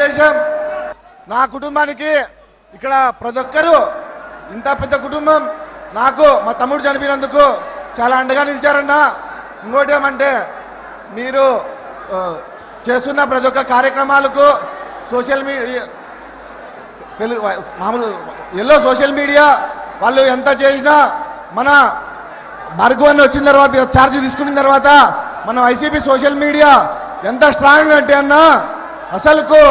ఉద్దేశం నా కుటుంబానికి ఇక్కడ ప్రతి ఒక్కరూ ఇంత పెద్ద కుటుంబం నాకు మా తమ్ముడు చనిపోయినందుకు చాలా అండగా నిలిచారన్నా. ఇంకోటి ఏమంటే మీరు చేస్తున్న ప్రతి ఒక్క కార్యక్రమాలకు సోషల్ మీడియా తెలుగు మామూలు ఎల్లో సోషల్ మీడియా వాళ్ళు ఎంత చేసినా మన భార్గవన్ వచ్చిన తర్వాత ఛార్జ్ తీసుకున్న తర్వాత మన వైసీపీ సోషల్ మీడియా ఎంత స్ట్రాంగ్ అంటే అన్న అసలుకు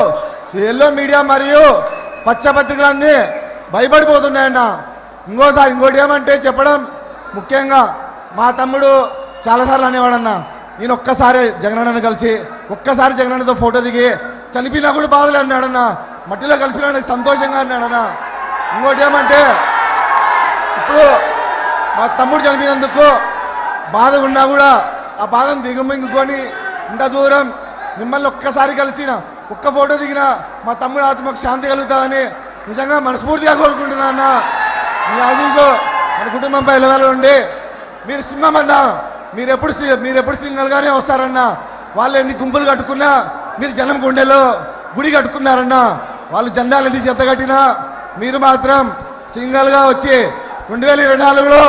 ఎల్లో మీడియా మరియు పచ్చపత్రికలన్నీ భయపడిపోతున్నాయన్న. ఇంకోటి ఏమంటే చెప్పడం ముఖ్యంగా మా తమ్ముడు చాలాసార్లు అనేవాడన్నా, నేను ఒక్కసారి జగనన్నను కలిసి ఒక్కసారి జగనన్నతో ఫోటో దిగి చనిపోయినా కూడా బాధలే అన్నాడన్నా, మట్టిలో కలిసినా సంతోషంగా అన్నాడన్నా. ఇంకోటి ఏమంటే ఇప్పుడు మా తమ్ముడు చనిపోయినందుకు బాధ ఉన్నా కూడా ఆ బాధను దిగమింగుకొని ఇంత దూరం మిమ్మల్ని ఒక్కసారి కలిసిన ఒక్క ఫోటో దిగినా మా తమ్ముడు ఆత్మకు శాంతి కలుగుతుందని నిజంగా మనస్ఫూర్తిగా కోరుకుంటున్నా అన్న. మీ ఆశీస్సు మన కుటుంబంపై లెవెల్ ఉండి మీరు సింహం అన్నా, మీరెప్పుడు సింగల్గానే వస్తారన్నా. వాళ్ళు ఎన్ని గుంపులు కట్టుకున్నా మీరు జనం గుండెలో గుడి కట్టుకున్నారన్నా. వాళ్ళు జెండాలు ఎన్ని చెత్త కట్టినా మీరు మాత్రం సింగల్గా వచ్చి 2024లో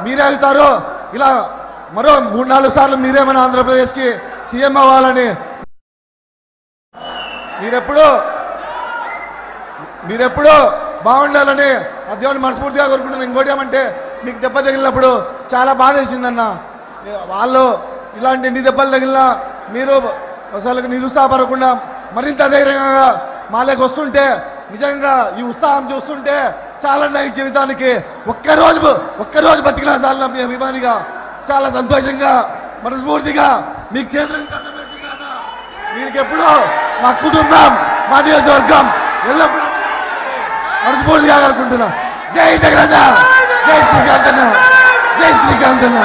మీరే అవుతారు. ఇలా మరో 3-4 సార్లు మీరే మన ఆంధ్రప్రదేశ్కి సీఎం అవ్వాలని మీరెప్పుడు బాగుండాలని ఆ దేవుని మనస్ఫూర్తిగా కోరుకుంటున్నాను. ఇంకోటి ఏమంటే మీకు దెబ్బ తగిలినప్పుడు చాలా బాధ వేసిందన్న. వాళ్ళు ఇలాంటి ఎన్ని దెబ్బలు తగిలినా మీరు అసలు నిరుత్సాహపడకుండా మరింత ధైర్యంగా మాలోకి వస్తుంటే నిజంగా ఈ ఉత్సాహం చూస్తుంటే చాలా ఈ జీవితానికి ఒక్కరోజు బతికినా చాలా మీ అభిమానిగా చాలా సంతోషంగా మనస్ఫూర్తిగా మీకు చేతులను కట్టబెడుతున్నాను. మీకు ఎప్పుడూ మా కుటుంబం మా నియోజకవర్గం ఎల్లప్పుడూ మనస్ఫూర్తిగా కోరుకుంటున్నా. జై జగనన్న, జై శ్రీకాంత్ అన్న, జై శ్రీకాంత్ అన్న.